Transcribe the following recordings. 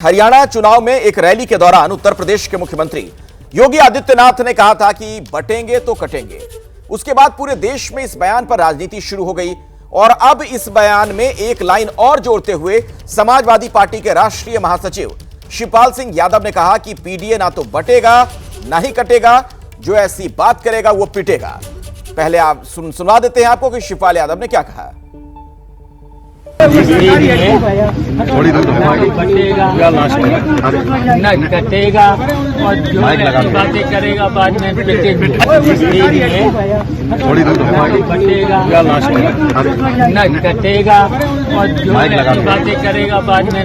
हरियाणा चुनाव में एक रैली के दौरान उत्तर प्रदेश के मुख्यमंत्री योगी आदित्यनाथ ने कहा था कि बटेंगे तो कटेंगे। उसके बाद पूरे देश में इस बयान पर राजनीति शुरू हो गई और अब इस बयान में एक लाइन और जोड़ते हुए समाजवादी पार्टी के राष्ट्रीय महासचिव शिवपाल सिंह यादव ने कहा कि पीडीए ना तो बटेगा ना ही कटेगा, जो ऐसी बात करेगा वो पिटेगा। पहले आप सुनवा देते हैं आपको कि शिवपाल यादव ने क्या कहा। थोड़ी दूर कटेगा न कटेगा और जो बातें करेगा बाद में थोड़ी दूर कटेगा न कटेगा और जो बातें करेगा बाद में।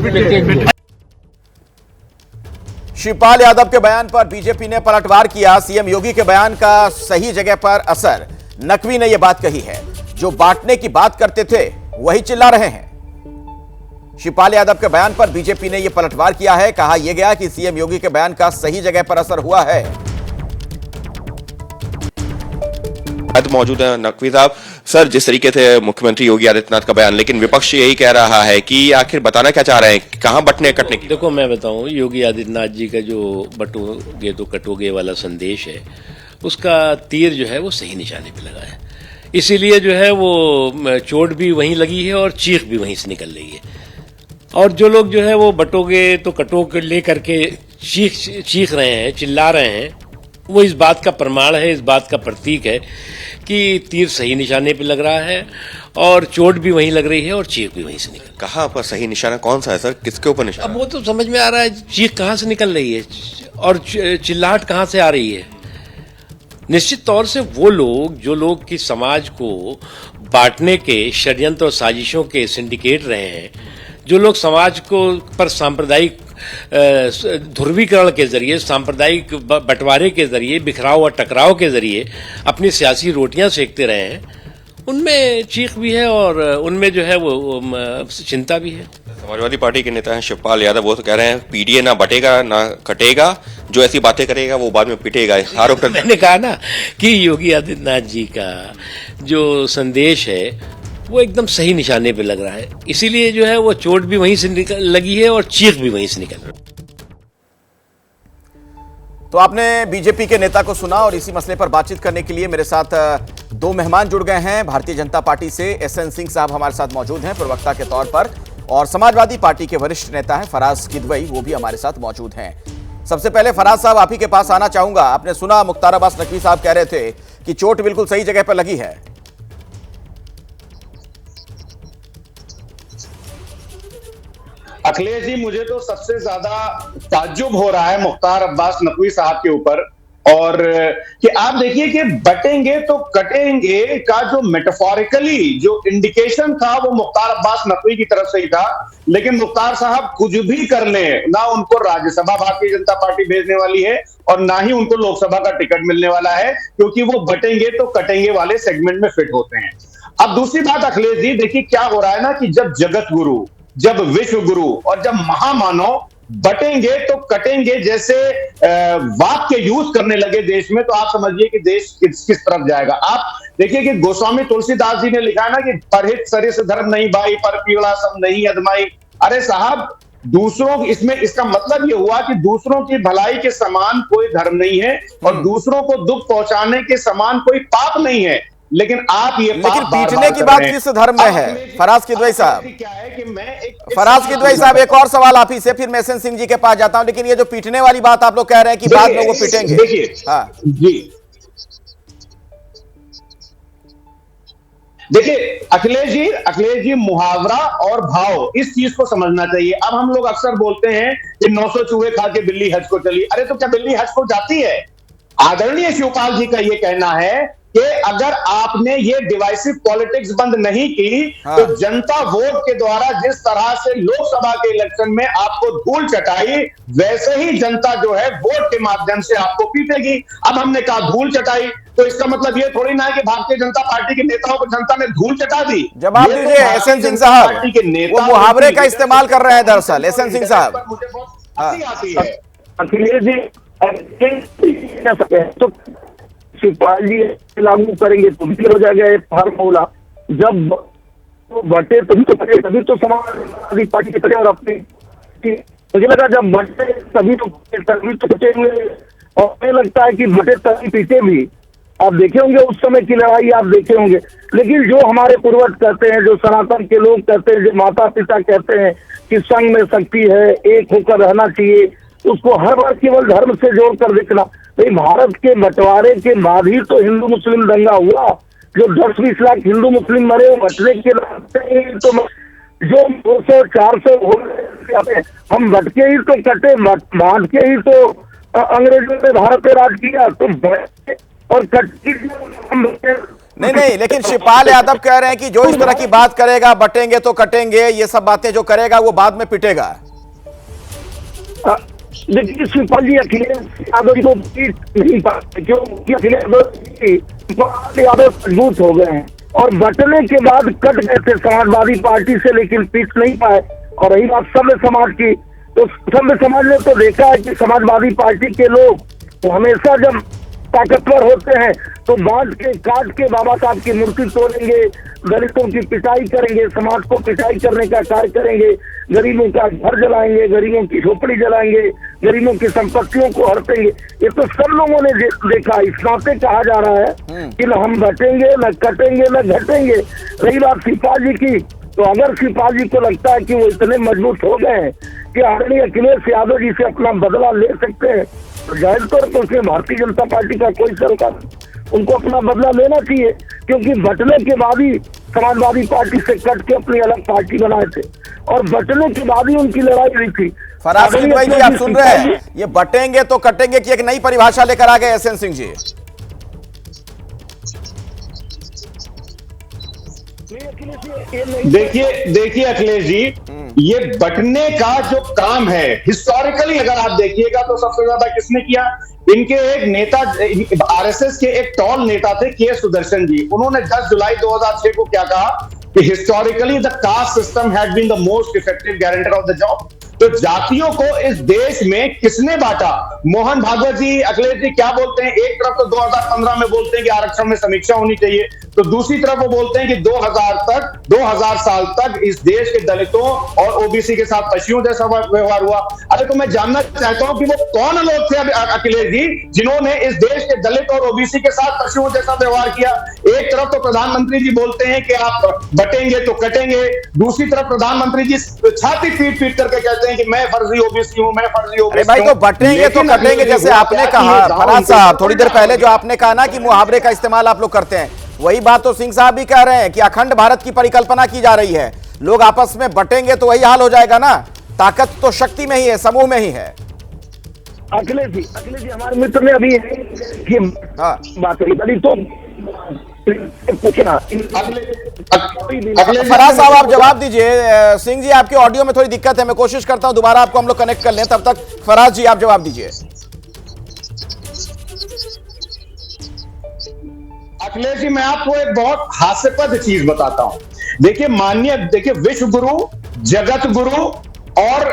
शिवपाल यादव के बयान पर बीजेपी ने पलटवार किया। सीएम योगी के बयान का सही जगह पर असर। नकवी ने यह बात कही है, जो बांटने की बात करते थे वही चिल्ला रहे हैं। शिवपाल यादव के बयान पर बीजेपी ने यह पलटवार किया है। कहा यह गया कि सीएम योगी के बयान का सही जगह पर असर हुआ है। मौजूद है नकवी साहब। सर, जिस तरीके से मुख्यमंत्री योगी आदित्यनाथ का बयान, लेकिन विपक्ष यही कह रहा है कि आखिर बताना क्या चाह रहे हैं, कहां बटने कटने की। देखो, मैं बताऊं, योगी आदित्यनाथ जी का जो बटोगे तो कटोगे वाला संदेश है, उसका तीर जो है वो सही निशाने पे लगा है। इसीलिए जो है वो चोट भी वहीं लगी है और चीख भी वहीं से निकल रही है। और जो लोग जो है वो बटोगे तो कटोगे लेकर के चीख रहे हैं, चिल्ला रहे हैं, वो इस बात का प्रमाण है, इस बात का प्रतीक है कि तीर सही निशाने पे लग रहा है और चोट भी वहीं लग रही है और चीख भी वहीं से निकल। कहां पर सही निशाना कौन सा है सर, किसके ऊपर निशाना? अब वो तो समझ में आ रहा है, चीख कहां से निकल रही है और चिल्लाहट कहां से आ रही है। निश्चित तौर से वो लोग जो लोग कि समाज को बांटने के षड्यंत्र और साजिशों के सिंडिकेट रहे हैं, जो लोग समाज को पर सांप्रदायिक ध्रुवीकरण के जरिए, सांप्रदायिक बंटवारे के जरिए, बिखराव और टकराव के जरिए अपनी सियासी रोटियां सेकते रहे हैं, उनमें चीख भी है और उनमें जो है वो चिंता भी है। समाजवादी पार्टी के नेता हैं शिवपाल यादव, वो तो कह रहे हैं पीडीए ना बटेगा ना कटेगा, जो ऐसी बातें करेगा वो बाद में पिटेगा। आरोप मैंने कहा ना कि योगी आदित्यनाथ जी का जो संदेश है वो एकदम सही निशाने पे लग रहा है। इसीलिए जो है वो चोट भी वहीं से लगी है और चीख भी वहीं से निकल रही है। तो आपने बीजेपी के नेता को सुना और इसी मसले पर बातचीत करने के लिए मेरे साथ दो मेहमान जुड़ गए हैं। भारतीय जनता पार्टी से एसएन सिंह साहब हमारे साथ मौजूद हैं प्रवक्ता के तौर पर, और समाजवादी पार्टी के वरिष्ठ नेता हैं फराज किदवई, वो भी हमारे साथ मौजूद हैं। सबसे पहले फराज साहब, आप ही के पास आना चाहूंगा। आपने सुना मुख्तार अब्बास नकवी साहब कह रहे थे कि चोट बिल्कुल सही जगह पर लगी है। अखिलेश जी, मुझे तो सबसे ज्यादा ताज्जुब हो रहा है मुख्तार अब्बास नकवी साहब के ऊपर, और कि आप देखिए कि बटेंगे तो कटेंगे का जो मेटाफोरिकली जो इंडिकेशन था वो मुख्तार अब्बास नकवी की तरफ से ही था। लेकिन मुख्तार साहब कुछ भी कर लें, ना उनको राज्यसभा भारतीय जनता पार्टी भेजने वाली है और ना ही उनको लोकसभा का टिकट मिलने वाला है, क्योंकि वो बटेंगे तो कटेंगे वाले सेगमेंट में फिट होते हैं। अब दूसरी बात अखिलेश जी, देखिए क्या हो रहा है ना कि जब जगत गुरु, जब विश्व गुरु और जब महामानव बटेंगे तो कटेंगे जैसे वाक्य यूज करने लगे देश में, तो आप समझिए कि देश किस तरफ जाएगा। आप देखिए कि गोस्वामी तुलसीदास जी ने लिखा है ना कि परहित सरिस धर्म नहीं भाई, पर पीड़ा सब नहीं अदमाई। अरे साहब, दूसरों इसमें इसका मतलब ये हुआ कि दूसरों की भलाई के समान कोई धर्म नहीं है और दूसरों को दुख पहुंचाने के समान कोई पाप नहीं है। लेकिन आप ये लेकिन पीटने की बात किस धर्म में है? फराज किदवई साहब, क्या है कि मैं फराज किदवई साहब, एक और सवाल आप ही से, फिर मैं एसएन सिंह जी के पास जाता हूं। लेकिन ये जो पीटने वाली बात आप लोग कह रहे हैं कि बाद में वो पीटेंगे, देखिए, हाँ जी देखिए अखिलेश जी, मुहावरा और भाव, इस चीज को समझना चाहिए। अब हम लोग अक्सर बोलते हैं कि 900 चूहे खा के बिल्ली हज को चली। अरे तो क्या बिल्ली हज को जाती है? आदरणीय शिवपाल जी का ये कहना है कि अगर आपने ये डिवाइसिव पॉलिटिक्स बंद नहीं की तो जनता वोट के द्वारा जिस तरह से लोकसभा के इलेक्शन में आपको धूल चटाई, वैसे ही जनता जो है वोट के माध्यम से आपको पीटेगी। अब हमने कहा धूल चटाई, तो इसका मतलब ये थोड़ी ना है कि भारतीय जनता पार्टी के नेताओं को जनता ने धूल चटा दी। जवाब दीजिए एसएन सिंह साहब, वो मुहावरे का इस्तेमाल कर रहे हैं दरअसल। एसएन सिंह साहब, मुझे बहुत हंसी आती है। अखिलेश जी तो शिवपाल जी लागू करेंगे तो भी हो जाएगा ये फार्मूला। जब बटे तभी तो समाजवादी पार्टी के और अपनी मुझे लगा जब बटे तभी तो बचेंगे, और मुझे लगता है कि बटे तभी पीटे भी। आप देखे होंगे उस समय की लड़ाई, आप देखे होंगे। लेकिन जो हमारे पूर्वज कहते हैं, जो सनातन के लोग कहते हैं, जो माता पिता कहते हैं कि संग में शक्ति है, एक होकर रहना चाहिए, उसको हर बार केवल धर्म से जोड़कर देखना। भाई भारत के बंटवारे के बाद ही तो हिंदू मुस्लिम दंगा हुआ, जो 10-20 लाख हिंदू मुस्लिम मरे, वो बटने के नाते तो जो 200-400 हो गए, हम बटके ही तो कटे, बांट के ही तो अंग्रेजों ने भारत पे राज किया। तो और नहीं, लेकिन शिवपाल यादव कह रहे हैं कि जो इस तरह की बात करेगा, बटेंगे तो कटेंगे, ये सब बातें जो करेगा वो बाद में पिटेगा। देखिए शिवपाल जी अखिलेश यादव जी को पीट नहीं पाते, क्योंकि अखिलेश यादव मजबूत हो गए हैं और बटने के बाद कट गए थे समाजवादी पार्टी से, लेकिन पीट नहीं पाए। और रही बात सभ्य समाज की, तो सभ्य समाज ने तो देखा है कि समाजवादी पार्टी के लोग तो हमेशा जब ताकतवर होते हैं तो बांट के काट के बाबा साहब की मूर्ति तोड़ेंगे, दलितों की पिटाई करेंगे, समाज को पिटाई करने का कार्य करेंगे, गरीबों का घर जलाएंगे, गरीबों की झोपड़ी जलाएंगे, गरीबों की संपत्तियों को हड़पेंगे। ये तो सब लोगों ने देखा। इस नाते कहा जा रहा है कि न हम बटेंगे, न कटेंगे, न घटेंगे। रही बात शिवपाल जी की, तो अगर शिवपाल जी को लगता है कि वो इतने मजबूत हो गए हैं कि आदरणीय अखिलेश यादव जी से अपना बदला ले सकते हैं, तो जाहिर तौर पर उसमें भारतीय जनता पार्टी का कोई सरोकार, उनको अपना बदला लेना चाहिए। क्योंकि बटने के बाद ही समाजवादी पार्टी से कट के अपनी अलग पार्टी बनाए थे, और बटने के बाद ही उनकी लड़ाई हुई थी। फराज भाई जी, आप सुन रहे हैं, ये बटेंगे तो कटेंगे की एक नई परिभाषा लेकर आ गए एसएन सिंह जी। देखिए अखिलेश जी, ये बटने का जो काम है हिस्टोरिकली अगर आप देखिएगा तो सबसे ज्यादा किसने किया? इनके एक नेता, आरएसएस के एक टॉल नेता थे के सुदर्शन जी। उन्होंने 10 जुलाई 2006 को क्या कहा कि historically the caste system had been the most effective guarantor of the job. तो जातियों को इस देश में किसने बांटा? मोहन भागवत जी, अखिलेश जी क्या बोलते हैं? एक तरफ तो 2015 में बोलते हैं कि आरक्षण में समीक्षा होनी चाहिए, तो दूसरी तरफ वो बोलते हैं कि 2000 साल तक इस देश के दलितों और ओबीसी के साथ पशुओं जैसा व्यवहार हुआ। अरे तो मैं जानना चाहता हूं कि वो कौन लोग थे अखिलेश जी जिन्होंने इस देश के दलित और ओबीसी के साथ पशुओं जैसा व्यवहार किया? एक तरफ तो प्रधानमंत्री जी बोलते हैं कि आप बटेंगे तो कटेंगे, दूसरी तरफ प्रधानमंत्री जी छाती पीट पीट करके कहते हैं कि मैं फर्जी ओबीसी हूं, मैं फर्जी ओबीसी। अरे भाई, तो बटेंगे तो कटेंगे जैसे आपने कहा फराज साहब थोड़ी देर पहले, जो आपने कहा ना कि मुहावरे का इस्तेमाल आप लोग करते हैं, वही बात तो सिंह साहब भी कह रहे हैं कि अखंड भारत की परिकल्पना की जा रही है। लोग आपस में बटेंगे तो वही हाल हो जाएगा ना। ताकत तो शक्ति में ही है, समूह में ही है। अखिलेश जी हमारे मित्र ने अभी बात करी तो फराज साहब आप जवाब दीजिए। सिंह जी, आपके ऑडियो में थोड़ी दिक्कत है, मैं कोशिश करता हूं दोबारा आपको हम लोग कनेक्ट कर लें। तब तक फराज जी आप जवाब दीजिए। अखिलेश जी, मैं आपको एक बहुत हास्यास्पद चीज बताता हूं। देखिए विश्व गुरु, जगत गुरु और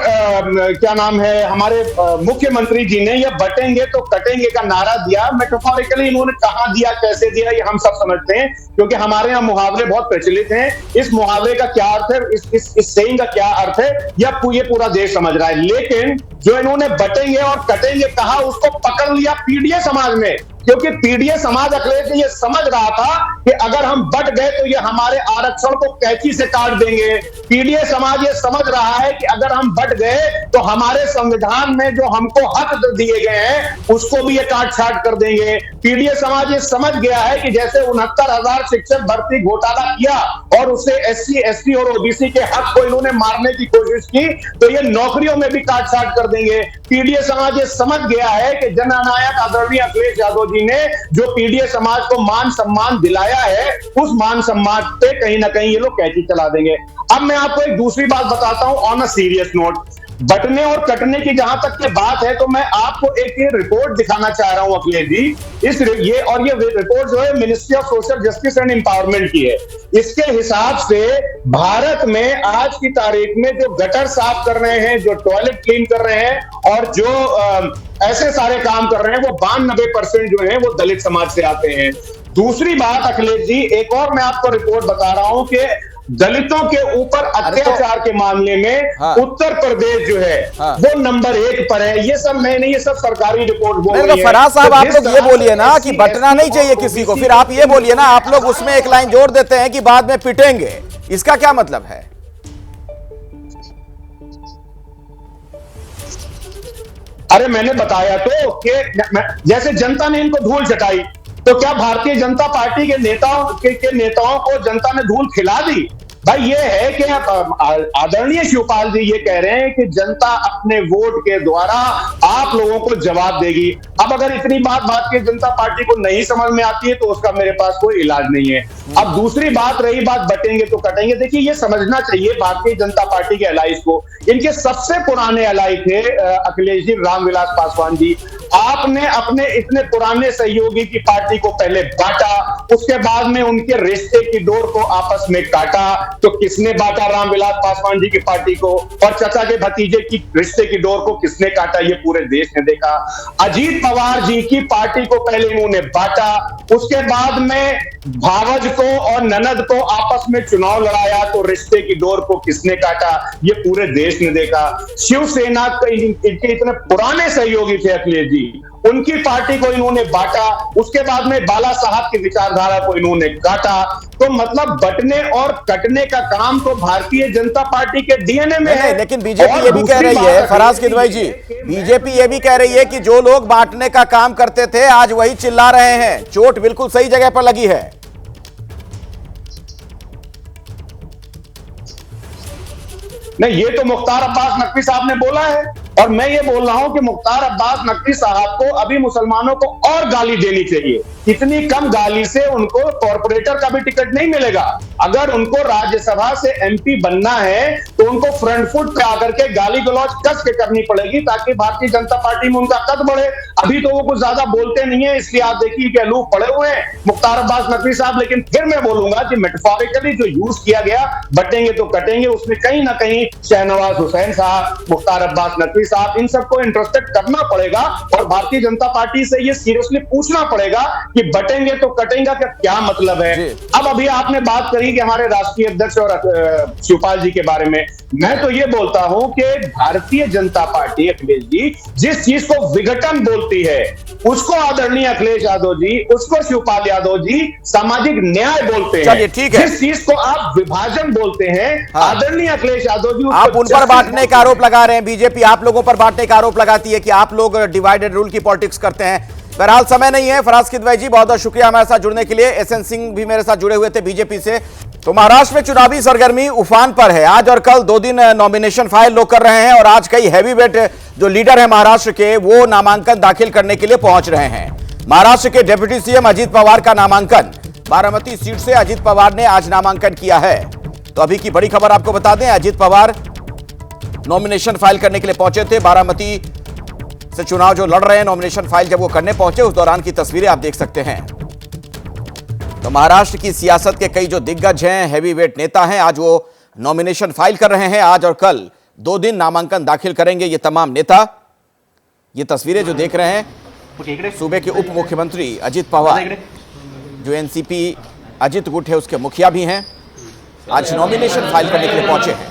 क्या नाम है, हमारे मुख्यमंत्री जी ने ये बटेंगे तो कटेंगे का नारा दिया। मेटाफोरिकली इन्होंने कहां दिया, कैसे दिया, ये हम सब समझते हैं, क्योंकि हमारे यहाँ मुहावरे बहुत प्रचलित हैं। इस मुहावरे का क्या अर्थ है, इस सेइंग का क्या अर्थ है, ये पूरा देश समझ रहा है। लेकिन जो इन्होंने बटेंगे और कटेंगे कहा, उसको पकड़ लिया पीडीए समाज में, क्योंकि पीडीए समाज अखिलेश ये समझ रहा था कि अगर हम बट गए तो ये हमारे आरक्षण को कैंची से काट देंगे। पीडीए समाज ये समझ रहा है कि अगर हम बट गए तो हमारे संविधान में जो हमको हक दिए गए हैं उसको भी ये काट छाट कर देंगे। पीडीए समाज ये समझ गया है कि जैसे 69,000 शिक्षक भर्ती घोटाला किया और उससे एससी, एसटी और ओबीसी के हक को इन्होंने मारने की कोशिश की, तो ये नौकरियों में भी काट छाट कर देंगे। पीडीए समाज ये समझ गया है कि जननायक आदरणीय अखिलेश यादव जी ने जो पीडीए समाज को मान सम्मान दिलाया है, उस मान सम्मान पे कहीं ना कहीं ये लोग कैंची चला देंगे। अब मैं आपको एक दूसरी बात बताता हूं ऑन अ सीरियस नोट। बटने और कटने की जहां तक की बात है, तो मैं आपको एक रिपोर्ट दिखाना चाह रहा हूं अखिलेश जी। ये रिपोर्ट जो है ministry of social justice and empowerment की है। इसके हिसाब से भारत में आज की तारीख में जो गटर साफ कर रहे हैं, जो टॉयलेट क्लीन कर रहे हैं और जो ऐसे सारे काम कर रहे हैं, वो 92% जो है वो दलित समाज से आते हैं। दूसरी बात अखिलेश जी, एक और मैं आपको रिपोर्ट बता रहा हूं कि दलितों के ऊपर अत्याचार के मामले में हाँ। उत्तर प्रदेश जो है हाँ। वो नंबर 1 पर है। ये सब मैं नहीं, ये सब सरकारी रिपोर्ट बोल नहीं रही तो है। फराज साहब, तो आप जिस लोग ये तरह बोलिए से ना कि SC, बटना नहीं ST चाहिए और किसी को, OBC फिर आप ये बोलिए ना, आप लोग उसमें एक लाइन जोड़ देते हैं कि बाद में पिटेंगे, इसका क्या मतलब है? अरे मैंने बताया तो कि जैसे जनता ने इनको धूल चटाई, तो क्या भारतीय जनता पार्टी के नेताओं को जनता ने धूल खिला दी? भाई ये है कि आदरणीय शिवपाल जी ये कह रहे हैं कि जनता अपने वोट के द्वारा आप लोगों को जवाब देगी। अब अगर इतनी बात भारतीय जनता पार्टी को नहीं समझ में आती है तो उसका मेरे पास कोई इलाज नहीं है। अब दूसरी बात रही बात बटेंगे तो कटेंगे, देखिए ये समझना चाहिए भारतीय जनता पार्टी के अलाइज को। इनके सबसे पुराने अलाई थे अखिलेश जी, रामविलास पासवान जी। आपने अपने इतने पुराने सहयोगी की पार्टी को पहले बांटा, उसके बाद में उनके रिश्ते की डोर को आपस में काटा। तो किसने बांटा रामविलास पासवान जी की पार्टी को, और चाचा के भतीजे की रिश्ते की डोर को किसने काटा, ये पूरे देश ने देखा। अजीत पवार जी की पार्टी को पहले इन्होंने बांटा, उसके बाद में भावज को और ननद को आपस में चुनाव लड़ाया, तो रिश्ते की डोर को किसने काटा, ये पूरे देश ने देखा। शिवसेना इनके इतने पुराने सहयोगी थे अखिलेश जी, उनकी पार्टी को इन्होंने बांटा, उसके बाद में बाला साहब की विचारधारा को इन्होंने काटा। तो मतलब बटने और कटने का काम तो भारतीय जनता पार्टी के डीएनए में है। लेकिन बीजेपी ये भी कह रही है, फराज किदवई जी, बीजेपी ये भी कह रही है कि जो लोग बांटने का काम करते थे आज वही चिल्ला रहे हैं। चोट बिल्कुल सही जगह पर लगी है। नहीं, ये तो मुख्तार अब्बास नकवी साहब ने बोला है, और मैं ये बोल रहा हूं कि मुख्तार अब्बास नकवी साहब को अभी मुसलमानों को और गाली देनी चाहिए। इतनी कम गाली से उनको कॉर्पोरेटर का भी टिकट नहीं मिलेगा। अगर उनको राज्यसभा से एमपी बनना है तो उनको फ्रंट फुट पे आकर के गाली गलौज कस के करनी पड़ेगी, ताकि भारतीय जनता पार्टी में उनका कद बढ़े। अभी तो वो कुछ ज्यादा बोलते नहीं है, इसलिए आप देखिए कि अलूफ पड़े हुए हैं मुख्तार अब्बास नकवी साहब। लेकिन फिर मैं बोलूंगा कि मेटाफोरिकली जो यूज किया गया, बटेंगे तो कटेंगे, उसमें कहीं ना कहीं शहनवाज हुसैन साहब, मुख्तार अब्बास नकवी साहब, इन सबको इंटरेस्टेड करना पड़ेगा, और भारतीय जनता पार्टी से ये सीरियसली पूछना पड़ेगा कि बटेंगे तो कटेंगे का क्या मतलब है। अब अभी आपने बात करी कि हमारे राष्ट्रीय अध्यक्ष और शिवपाल जी के बारे में, मैं तो ये बोलता हूं कि भारतीय जनता पार्टी, अखिलेश जी, जिस चीज को विघटन बोलती है उसको आदरणीय अखिलेश यादव जी, उसको शिवपाल यादव जी सामाजिक न्याय बोलते हैं। चलिए ठीक है। जिस चीज को आप विभाजन बोलते हैं, हाँ। आदरणीय अखिलेश यादव जी आप उन पर बांटने का आरोप लगा रहे हैं। बीजेपी आप लोगों पर बांटने का आरोप लगाती है कि आप लोग डिवाइडेड रूल की पॉलिटिक्स करते हैं। बहरहाल समय नहीं है। फराज किदवई जी, बहुत बहुत शुक्रिया हमारे साथ जुड़ने के लिए। एसएन सिंह भी मेरे साथ जुड़े हुए थे बीजेपी से। तो महाराष्ट्र में चुनावी सरगर्मी उफान पर है। आज और कल 2 दिन नॉमिनेशन फाइल लोग कर रहे हैं, और आज कई हैवीवेट जो लीडर है महाराष्ट्र के, वो नामांकन दाखिल करने के लिए पहुंच रहे हैं। महाराष्ट्र के डिप्टी सीएम अजीत पवार का नामांकन बारामती सीट से अजीत पवार ने आज नामांकन किया है। तो अभी की बड़ी खबर आपको बता दें, अजीत पवार नॉमिनेशन फाइल करने के लिए पहुंचे थे। बारामती से चुनाव जो लड़ रहे हैं, नॉमिनेशन फाइल जब वो करने पहुंचे, उस दौरान की तस्वीरें आप देख सकते हैं। तो महाराष्ट्र की सियासत के कई जो दिग्गज हैं, हैवीवेट नेता हैं, आज वो नॉमिनेशन फाइल कर रहे हैं। आज और कल 2 दिन नामांकन दाखिल करेंगे ये तमाम नेता। ये तस्वीरें जो देख रहे हैं, सूबे के उप मुख्यमंत्री अजीत पवार, जो एनसीपी अजित गुट है उसके मुखिया भी हैं, आज नॉमिनेशन फाइल करने के लिए पहुंचे हैं।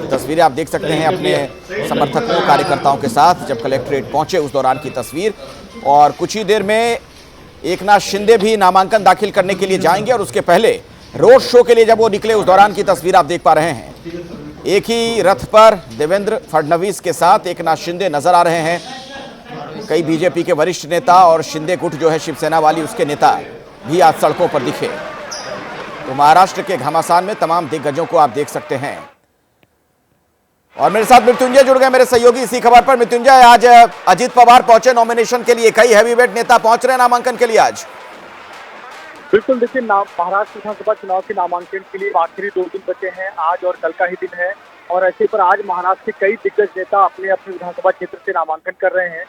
तस्वीरें आप देख सकते हैं अपने समर्थकों कार्यकर्ताओं के साथ जब कलेक्ट्रेट पहुंचे, उस दौरान की तस्वीर। और कुछ ही देर में एकनाथ शिंदे भी नामांकन दाखिल करने के लिए जाएंगे, और उसके पहले रोड शो के लिए जब वो निकले, उस दौरान की तस्वीर आप देख पा रहे हैं। एक ही रथ पर देवेंद्र फडणवीस के साथ एकनाथ शिंदे नजर आ रहे हैं। कई बीजेपी के वरिष्ठ नेता और शिंदे गुट जो है शिवसेना वाली, उसके नेता भी आज सड़कों पर दिखे। तो महाराष्ट्र के घमासान में तमाम दिग्गजों को आप देख सकते हैं। और मेरे साथ मृत्युंजय जुड़ गए, मेरे सहयोगी इसी खबर पर। मृत्युंजय, आज अजीत पवार पहुंचे नॉमिनेशन के लिए, कई हैवीवेट नेता पहुंच रहे हैं नामांकन के लिए आज। बिल्कुल, देखिए महाराष्ट्र विधानसभा चुनाव के नामांकन के लिए आखिरी 2 दिन बचे हैं, आज और कल का ही दिन है। और ऐसे पर आज महाराष्ट्र के कई दिग्गज नेता अपने अपने विधानसभा क्षेत्र से नामांकन कर रहे हैं।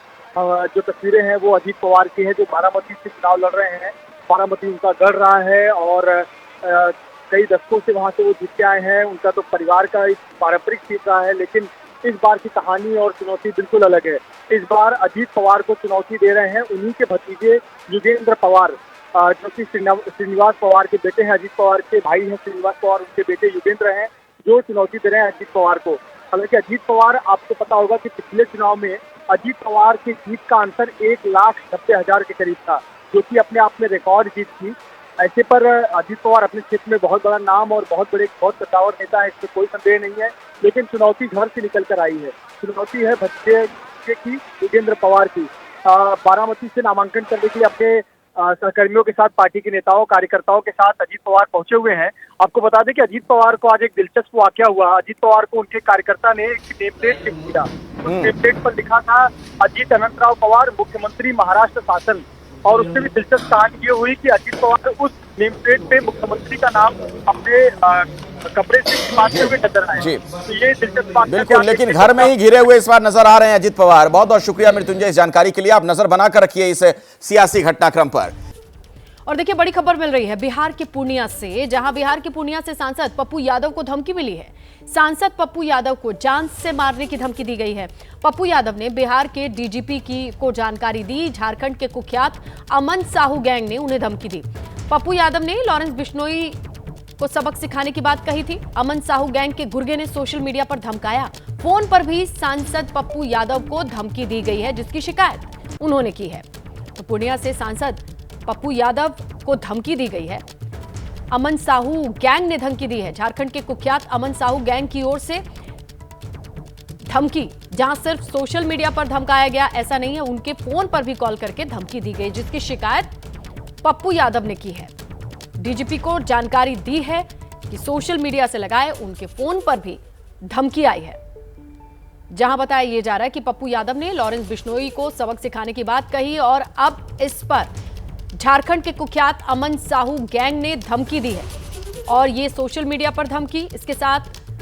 जो तस्वीरें हैं वो अजीत पवार की है, जो बारामती से चुनाव लड़ रहे हैं। बारामती उनका गढ़ रहा है, और कई दशकों से वहां से वो जीत के आए हैं। उनका तो परिवार का एक पारंपरिक सीट रहा है, लेकिन इस बार की कहानी और चुनौती बिल्कुल अलग है। इस बार अजीत पवार को चुनौती दे रहे हैं उन्हीं के भतीजे युगेंद्र पवार, जो कि श्रीनिवास पवार के बेटे हैं, अजीत पवार के भाई हैं श्रीनिवास पवार, उनके बेटे युगेंद्र हैं, जो चुनौती दे रहे हैं अजीत पवार को। हालांकि अजीत पवार, आपको पता होगा कि पिछले चुनाव में अजीत पवार की जीत का अंतर 1,90,000 के करीब था, जो कि अपने आप में रिकॉर्ड जीत थी। ऐसे पर अजीत पवार अपने क्षेत्र में बहुत बड़ा नाम और बहुत कद्दावर नेता है, इसमें कोई संदेह नहीं है। लेकिन चुनौती घर से निकल कर आई है, चुनौती है भतीजे की युगेंद्र पवार की। बारामती से नामांकन करने के लिए अपने सहकर्मियों के साथ, पार्टी के नेताओं कार्यकर्ताओं के साथ अजीत पवार पहुंचे हुए हैं। आपको बता दें कि अजीत पवार को आज एक दिलचस्प वाकया हुआ। अजीत पवार को उनके कार्यकर्ता ने एक नेम प्लेट दिया, उस नेम प्लेट पर लिखा था अजीत अनंतराव पवार मुख्यमंत्री महाराष्ट्र शासन। और उससे भी दिलचस्प कहानी ये हुई कि अजीत पवार उस नेम प्लेट पे मुख्यमंत्री का नाम अपने कपड़े से छिपाते हुए नजर आए। तो ये दिलचस्प बात बिल्कुल, लेकिन घर में ही घिरे हुए इस बार नजर आ रहे हैं अजीत पवार। बहुत बहुत शुक्रिया मृत्युंजय इस जानकारी के लिए। आप नजर बनाकर रखिए इस सियासी घटनाक्रम पर। और देखिए, बड़ी खबर मिल रही है बिहार के पूर्णिया से, जहां बिहार के पूर्णिया से सांसद पप्पू यादव को धमकी मिली है। सांसद पप्पू यादव को जान से मारने की धमकी दी गई है। पप्पू यादव ने बिहार के डीजीपी को जानकारी दी। झारखंड के कुख्यात अमन साहू गैंग ने उन्हें धमकी दी। पप्पू यादव ने लॉरेंस बिश्नोई को सबक सिखाने की बात कही थी। अमन साहू गैंग के गुर्गे ने सोशल मीडिया पर धमकाया। फोन पर भी सांसद पप्पू यादव को धमकी दी गई है, जिसकी शिकायत उन्होंने की है। तो पूर्णिया से सांसद पप्पू यादव को धमकी दी गई है। अमन साहू गैंग ने धमकी दी है। झारखंड के कुख्यात अमन साहू गैंग की ओर से धमकी, जहां सिर्फ सोशल मीडिया पर धमकाया गया ऐसा नहीं है, उनके फोन पर भी कॉल करके धमकी दी गई, जिसकी शिकायत पप्पू यादव ने की है। डीजीपी को जानकारी दी है कि सोशल मीडिया से लगाए उनके फोन पर भी धमकी आई है, जहां बताया यह जा रहा है कि पप्पू यादव ने लॉरेंस बिश्नोई को सबक सिखाने की बात कही और अब इस पर झारखंड के कुख्यात अमन साहू गैंग ने धमकी दी है और ये सोशल मीडिया पर धमकी। इसके साथ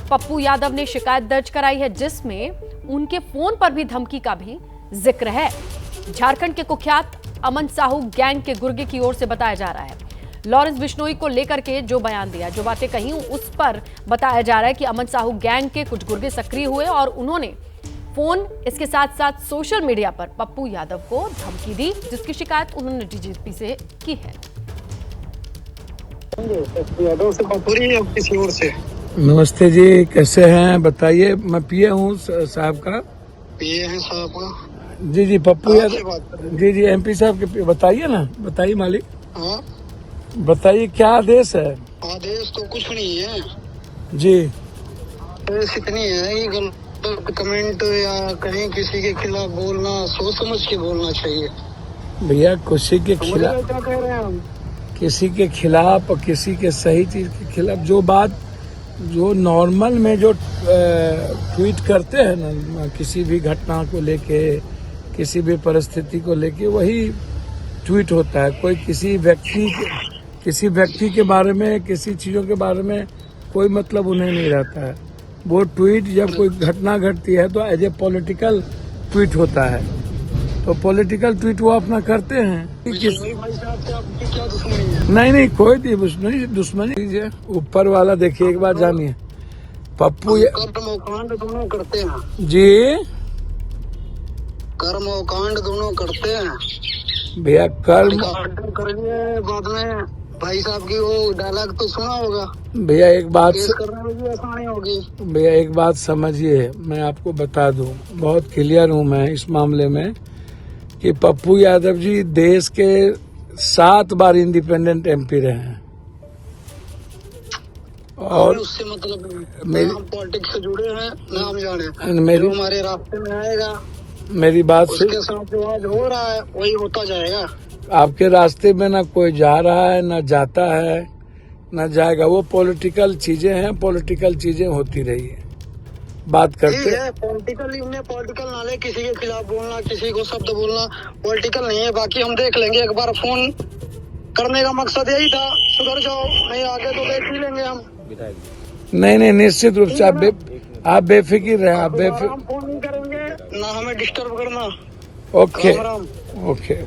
पप्पू यादव ने शिकायत दर्ज कराई है, जिसमें उनके फोन पर भी धमकी का भी जिक्र है। झारखंड के कुख्यात अमन साहू गैंग के गुर्गे की ओर से बताया जा रहा है। लॉरेंस बिश्नोई को लेकर के जो बयान दिया, जो बातें कही, उस पर बताया जा रहा है कि अमन साहू गैंग के कुछ गुर्गे सक्रिय हुए और उन्होंने फोन, इसके साथ साथ सोशल मीडिया पर पप्पू यादव को धमकी दी, जिसकी शिकायत उन्होंने डीजीपी से की है। यादव से बात हो रही है किसी ओर से? नमस्ते जी, कैसे हैं बताइए। मैं पीए हूँ साहब का। पीए हैं साहब का? जी जी, पप्पू यादव। जी जी, एमपी साहब के। बताइए ना, बताइए मालिक। हाँ बताइए क्या आदेश है? आदेश तो कुछ नहीं है जी। आदेश इतनी है, ये गलत कमेंट या कहीं किसी के खिलाफ बोलना सोच समझ के बोलना चाहिए भैया। किसी के खिलाफ, क्या कह रहे हैं हम? किसी के खिलाफ और किसी के सही चीज के खिलाफ जो बात, जो नॉर्मल में जो ट्वीट करते हैं ना, किसी भी घटना को लेके, किसी भी परिस्थिति को लेके, वही ट्वीट होता है। कोई किसी व्यक्ति के बारे में, किसी चीजों के बारे में कोई मतलब उन्हें नहीं रहता है। वो ट्वीट जब कोई घटना घटती है तो एज ए पॉलिटिकल ट्वीट होता है, तो पॉलिटिकल ट्वीट वो अपना करते हैं। नहीं, कोई दुश्मनी लीजिए, ऊपर वाला देखिए एक बार जानिए। पप्पू कर्मकांड दोनों करते हैं जी, कर्मकांड दोनों करते हैं भैया। कर्म करेंगे बाद में भाई साहब की वो डायलॉग तो सुना होगा भैया। एक बात करने में भी आसानी होगी भैया, एक बात समझिए, मैं आपको बता दूं, बहुत क्लियर हूं मैं इस मामले में कि पप्पू यादव जी देश के 7 बार इंडिपेंडेंट एमपी रहे हैं और उससे मतलब हम पॉलिटिक्स से जुड़े हैं ना, हम जाने मेरी हमारे रास्ते में आएगा, मेरी बात उसके साथ जो आज हो रहा है वही होता जाएगा। आपके रास्ते में ना कोई जा रहा है, ना जाता है, ना जाएगा। वो पॉलिटिकल चीजें हैं, पॉलिटिकल चीजें होती रही है, बात करते हैं। पॉलिटिकल नाले किसी के खिलाफ बोलना, किसी को शब्द बोलना पॉलिटिकल नहीं है। बाकी हम देख लेंगे, एक बार फोन करने का मकसद यही था, सुधर जाओ, नहीं आगे तो देख ही लेंगे हम। नहीं, निश्चित रूप से आप बेफिक्र रहें, आप हम फोन नहीं करेंगे ना, हमें डिस्टर्ब करना। Okay okay.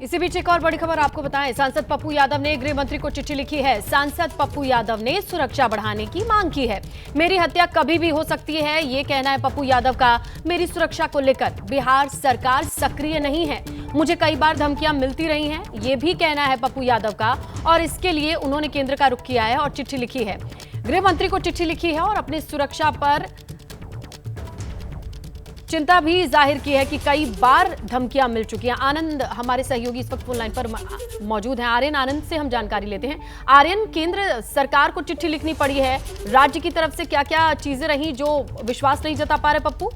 इसी बीच एक और बड़ी खबर आपको बताएं, सांसद पप्पू यादव ने गृह मंत्री को चिट्ठी लिखी है। सांसद पप्पू यादव ने सुरक्षा बढ़ाने की मांग की है। मेरी हत्या कभी भी हो सकती है, ये कहना है पप्पू यादव का। मेरी सुरक्षा को लेकर बिहार सरकार सक्रिय नहीं है, मुझे कई बार धमकियां मिलती रही हैं, ये भी कहना है पप्पू यादव का। और इसके लिए उन्होंने केंद्र का रुख किया है और चिट्ठी लिखी है, गृह मंत्री को चिट्ठी लिखी है और अपनी सुरक्षा पर चिंता भी जाहिर की है कि कई बार धमकियां मिल चुकी हैं। आनंद हमारे सहयोगी इस वक्त फोन लाइन पर मौजूद हैं। आर्यन, आनंद से हम जानकारी लेते हैं। आर्यन, केंद्र सरकार को चिट्ठी लिखनी पड़ी है, राज्य की तरफ से क्या क्या चीजें रही जो विश्वास नहीं जता पा रहे पप्पू?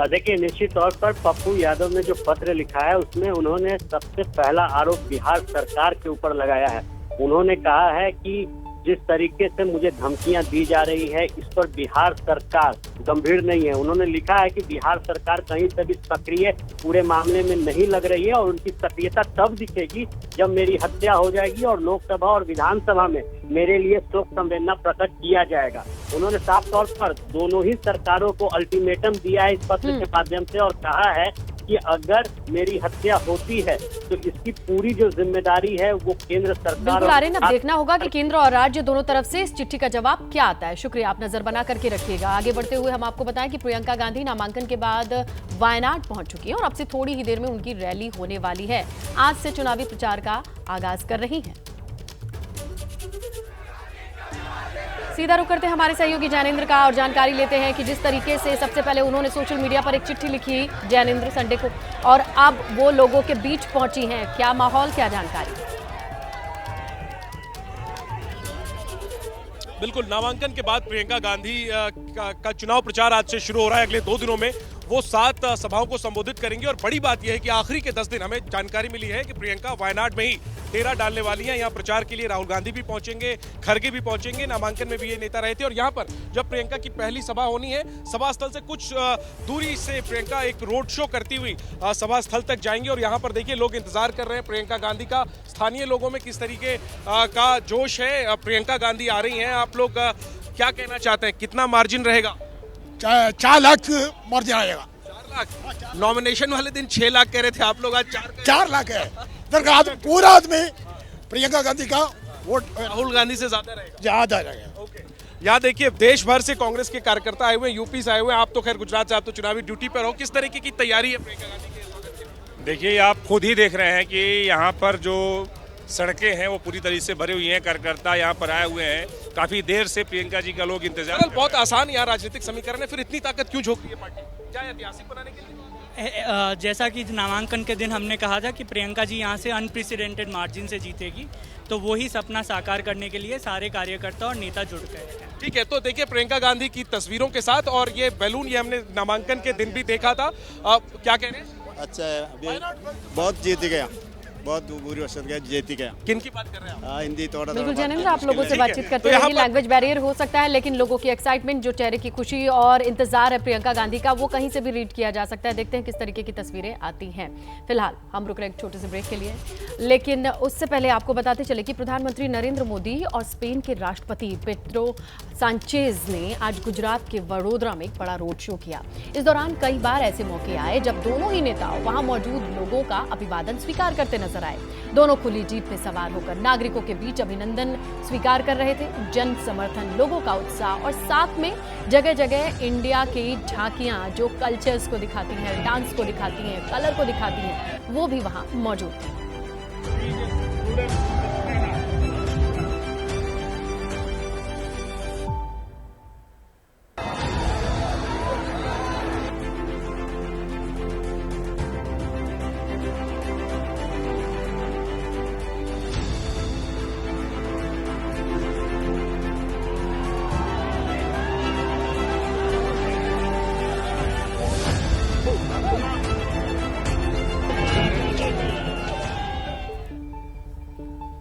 देखिए, निश्चित तौर पर पप्पू यादव ने जो पत्र लिखा है उसमें उन्होंने सबसे पहला आरोप बिहार सरकार के ऊपर लगाया है। उन्होंने कहा है कि जिस तरीके से मुझे धमकियां दी जा रही है इस पर बिहार सरकार गंभीर नहीं है। उन्होंने लिखा है कि बिहार सरकार कहीं से भी सक्रिय पूरे मामले में नहीं लग रही है और उनकी सक्रियता तब दिखेगी जब मेरी हत्या हो जाएगी और लोकसभा और विधानसभा में मेरे लिए शोक संवेदना प्रकट किया जाएगा। उन्होंने साफ तौर पर दोनों ही सरकारों को अल्टीमेटम दिया है इस पत्र के माध्यम से और कहा है कि अगर मेरी हत्या होती है तो इसकी पूरी जो जिम्मेदारी है वो केंद्र सरकार। अब देखना होगा कि केंद्र और राज्य दोनों तरफ से इस चिट्ठी का जवाब क्या आता है। शुक्रिया, आप नजर बना करके रखिएगा। आगे बढ़ते हुए हम आपको बताएं कि प्रियंका गांधी नामांकन के बाद वायनाड पहुंच चुकी है और अब से थोड़ी ही देर में उनकी रैली होने वाली है। आज से चुनावी प्रचार का आगाज कर रही है। सीधा रुख करते हैं हमारे सहयोगी जैनेंद्र का और जानकारी लेते हैं कि जिस तरीके से सबसे पहले उन्होंने सोशल मीडिया पर एक चिट्ठी लिखी जैनेंद्र संडे को और अब वो लोगों के बीच पहुंची हैं, क्या माहौल, क्या जानकारी? बिल्कुल, नामांकन के बाद प्रियंका गांधी का चुनाव प्रचार आज से शुरू हो रहा है। अगले 2 दिनों में वो 7 सभाओं को संबोधित करेंगी और बड़ी बात यह है कि आखिरी के 10 दिन हमें जानकारी मिली है कि प्रियंका वायनाड में ही डेरा डालने वाली हैं। यहाँ प्रचार के लिए राहुल गांधी भी पहुंचेंगे, खड़गे भी पहुंचेंगे, नामांकन में भी ये नेता रहे थे। और यहाँ पर जब प्रियंका की पहली सभा होनी है, सभा स्थल से कुछ दूरी से प्रियंका एक रोड शो करती हुई सभा स्थल तक जाएंगी। और यहाँ पर देखिए लोग इंतजार कर रहे हैं प्रियंका गांधी का। स्थानीय लोगों में किस तरीके का जोश है, प्रियंका गांधी आ रही हैं। आप लोग क्या कहना चाहते हैं, कितना मार्जिन रहेगा? 4 लाख मार्जिन आएगा। 4 लाख? नॉमिनेशन वाले दिन 6 लाख कह रहे थे आप लोग, आज 4 लाख है। आज पूरा आदमी प्रियंका गांधी का वोट राहुल गांधी से ज्यादा रहेगा। ज्यादा रहेगा। ओके, यहाँ देखिए देश भर से कांग्रेस के कार्यकर्ता आए हुए हैं, यूपी से आए हुए हैं। आप तो खैर गुजरात से, आप तो चुनावी ड्यूटी पर हो, किस तरीके की तैयारी है प्रियंका गांधी के स्वागत के? देखिए, आप खुद ही देख रहे हैं कि यहाँ पर जो सड़कें हैं वो पूरी तरीके से भरी हुई हैं, कार्यकर्ता यहाँ पर आए हुए हैं। काफी देर से प्रियंका जी का लोग इंतजार। बहुत आसान यहाँ राजनीतिक समीकरण है, फिर इतनी ताकत क्यों झोंक रही है पार्टी? क्या ऐतिहासिक बनाने के लिए? जैसा कि नामांकन के दिन हमने कहा था कि प्रियंका जी यहाँ से अनप्रेसिडेंटेड मार्जिन से जीतेगी, तो वही सपना साकार करने के लिए सारे कार्यकर्ता और नेता जुड़ गए हैं। ठीक है, तो देखिए प्रियंका गांधी की तस्वीरों के साथ और ये बैलून, ये हमने नामांकन के दिन भी देखा था। क्या कह रहे हैं? अच्छा है, अभी बहुत जीत गया, बहुत बुरी वक्त गया, जीत गया। किन की बात कर रहे हैं आप? हिंदी थोड़ा बिल्कुल जैनेंद्र, आप लोगों से बातचीत करते हैं। लैंग्वेज बैरियर हो सकता है, लेकिन लोगों की एक्साइटमेंट, जो चेहरे की खुशी और इंतजार है प्रियंका गांधी का, वो कहीं से भी रीड किया जा सकता है। देखते हैं किस तरीके की तस्वीरें आती हैं। फिलहाल हम रुक रहे एक छोटे से ब्रेक के लिए, लेकिन उससे पहले आपको बताते चले कि प्रधानमंत्री नरेंद्र मोदी और स्पेन के राष्ट्रपति पेड्रो सांचेज ने आज गुजरात के वडोदरा में एक बड़ा रोड शो किया। इस दौरान कई बार ऐसे मौके आए जब दोनों ही नेता वहां मौजूद लोगों का अभिवादन स्वीकार करते नजर आए। दोनों खुली जीप में सवार होकर नागरिकों के बीच अभिनंदन स्वीकार कर रहे थे। जन समर्थन, लोगों का उत्साह और साथ में जगह जगह इंडिया की झांकियां जो कल्चर्स को दिखाती हैं, डांस को दिखाती हैं, कलर को दिखाती हैं, वो भी वहां मौजूद थी।